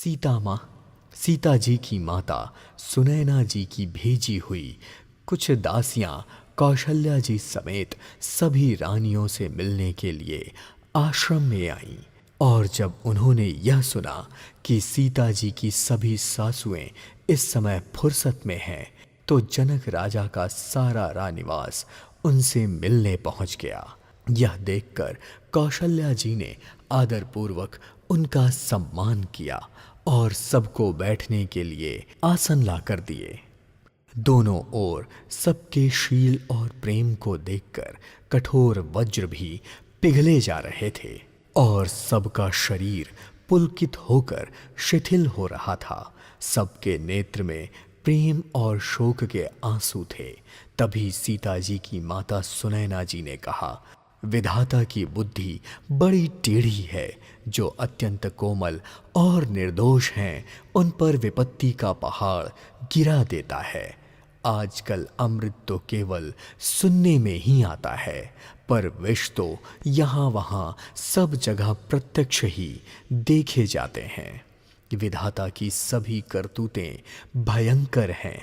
सीता माँ सीता जी की माता सुनैना जी की भेजी हुई कुछ दासियां कौशल्या जी समेत सभी रानियों से मिलने के लिए आश्रम में आईं। और जब उन्होंने यह सुना कि सीता जी की सभी सासुएं इस समय फुर्सत में हैं, तो जनक राजा का सारा रानिवास उनसे मिलने पहुंच गया। यह देखकर कौशल्या जी ने आदरपूर्वक उनका सम्मान किया और सबको बैठने के लिए आसन लाकर दिए। दोनों ओर सबके शील और प्रेम को देखकर कठोर वज्र भी पिघले जा रहे थे और सबका शरीर पुलकित होकर शिथिल हो रहा था। सबके नेत्र में प्रेम और शोक के आंसू थे। तभी सीता जी की माता सुनैना जी ने कहा, विधाता की बुद्धि बड़ी टेढ़ी है। जो अत्यंत कोमल और निर्दोष हैं, उन पर विपत्ति का पहाड़ गिरा देता है। आजकल अमृत तो केवल सुनने में ही आता है, पर विष तो यहाँ वहाँ सब जगह प्रत्यक्ष ही देखे जाते हैं। विधाता की सभी करतूतें भयंकर हैं।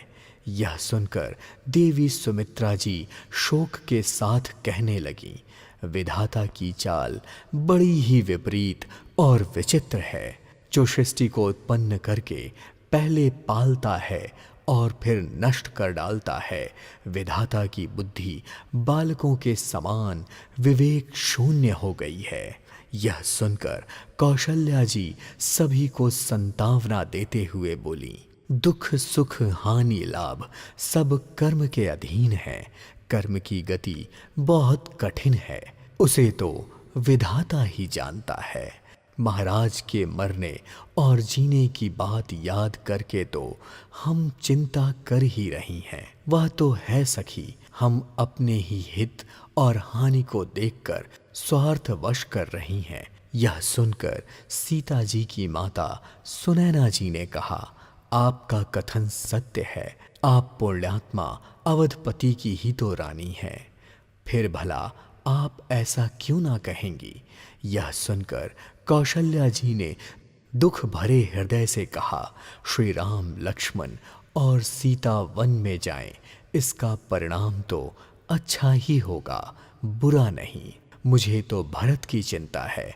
यह सुनकर देवी सुमित्रा जी शोक के साथ कहने लगीं, विधाता की चाल बड़ी ही विपरीत और विचित्र है, जो सृष्टि को उत्पन्न करके पहले पालता है और फिर नष्ट कर डालता है। विधाता की बुद्धि बालकों के समान विवेक शून्य हो गई है। यह सुनकर कौशल्या जी सभी को संतावना देते हुए बोली, दुख सुख हानि लाभ सब कर्म के अधीन है। कर्म की गति बहुत कठिन है, उसे तो विधाता ही जानता है। महाराज के मरने और जीने की बात याद करके तो हम चिंता कर ही रही हैं। वह तो है सखी, हम अपने ही हित और हानि को देखकर स्वार्थवश कर रही हैं। यह सुनकर सीता जी की माता सुनैना जी ने कहा, आपका कथन सत्य है। आप पुण्यात्मा अवधपति की ही तो रानी हैं, फिर भला आप ऐसा क्यों ना कहेंगी। यह सुनकर कौशल्या जी ने दुख भरे हृदय से कहा, श्री राम लक्ष्मण और सीता वन में जाएं, इसका परिणाम तो अच्छा ही होगा, बुरा नहीं। मुझे तो भरत की चिंता है।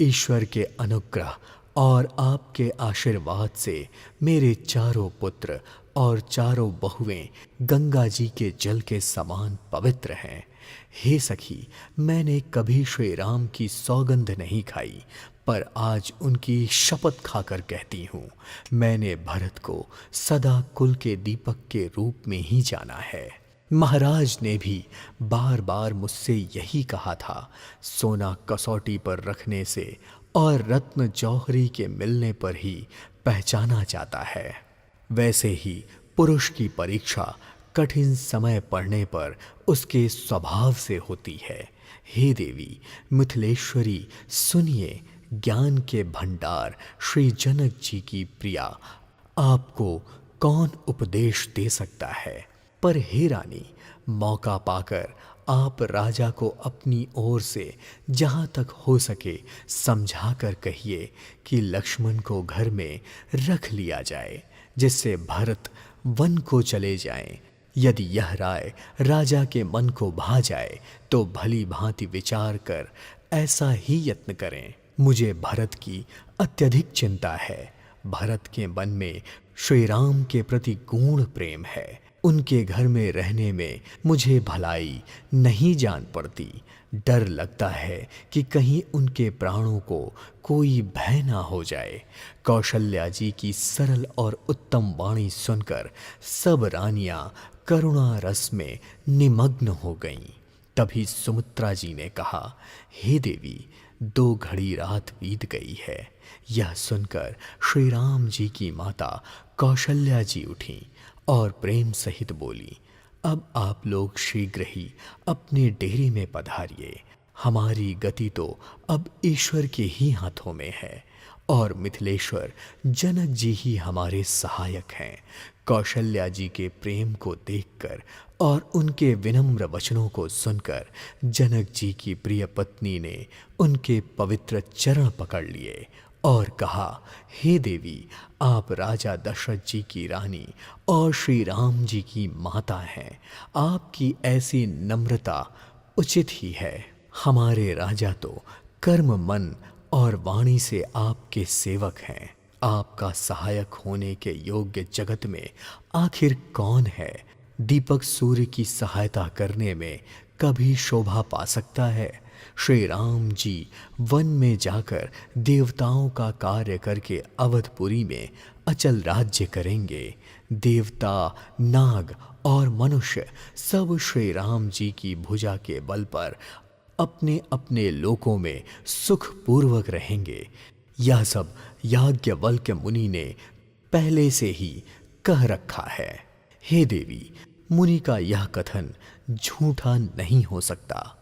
ईश्वर के अनुग्रह और आपके आशीर्वाद से मेरे चारों पुत्र और चारों बहुएं गंगा जी के जल के समान पवित्र हैं। हे सखी, मैंने कभी श्री राम की सौगंध नहीं खाई, पर आज उनकी शपथ खाकर कहती हूँ, मैंने भरत को सदा कुल के दीपक के रूप में ही जाना है। महाराज ने भी बार बार मुझसे यही कहा था, सोना कसौटी पर रखने से और रत्न जौहरी के मिलने पर ही पहचाना जाता है। वैसे ही पुरुष की परीक्षा कठिन समय पड़ने पर उसके स्वभाव से होती है। हे देवी मिथिलेश्वरी, सुनिए, ज्ञान के भंडार श्री जनक जी की प्रिया, आपको कौन उपदेश दे सकता है। पर हे रानी, मौका पाकर आप राजा को अपनी ओर से जहाँ तक हो सके समझा कर कहिए कि लक्ष्मण को घर में रख लिया जाए, जिससे भरत वन को चले जाएं। यदि यह राय राजा के मन को भा जाए तो भली भांति विचार कर ऐसा ही यत्न करें। मुझे भरत की अत्यधिक चिंता है। भरत के मन में श्री राम के प्रति गूढ़ प्रेम है। उनके घर में रहने में मुझे भलाई नहीं जान पड़ती। डर लगता है कि कहीं उनके प्राणों को कोई भय ना हो जाए। कौशल्या जी की सरल और उत्तम वाणी सुनकर सब रानियां करुणा रस में निमग्न हो गईं। तभी सुमित्रा जी ने कहा, हे देवी, 2 घड़ी रात बीत गई है। यह सुनकर श्री राम जी की माता कौशल्या जी उठीं और प्रेम सहित बोली, अब आप लोग शीघ्र ही अपने डेरे में पधारिए। हमारी गति तो अब ईश्वर के ही हाथों में है और मिथिलेश्वर जनक जी ही हमारे सहायक हैं। कौशल्या जी के प्रेम को देखकर और उनके विनम्र वचनों को सुनकर जनक जी की प्रिय पत्नी ने उनके पवित्र चरण पकड़ लिए और कहा, हे देवी, आप राजा दशरथ जी की रानी और श्री राम जी की माता हैं। आपकी ऐसी नम्रता उचित ही है। हमारे राजा तो कर्म, मन और वाणी से आपके सेवक हैं। आपका सहायक होने के योग्य जगत में आखिर कौन है? दीपक सूर्य की सहायता करने में कभी शोभा पा सकता है? श्री राम जी वन में जाकर देवताओं का कार्य करके अवधपुरी में अचल राज्य करेंगे। देवता, नाग और मनुष्य सब श्री राम जी की भुजा के बल पर अपने अपने लोकों में सुखपूर्वक रहेंगे। यह सब याज्ञवल्क्य मुनि ने पहले से ही कह रखा है। हे देवी, मुनि का यह कथन झूठा नहीं हो सकता।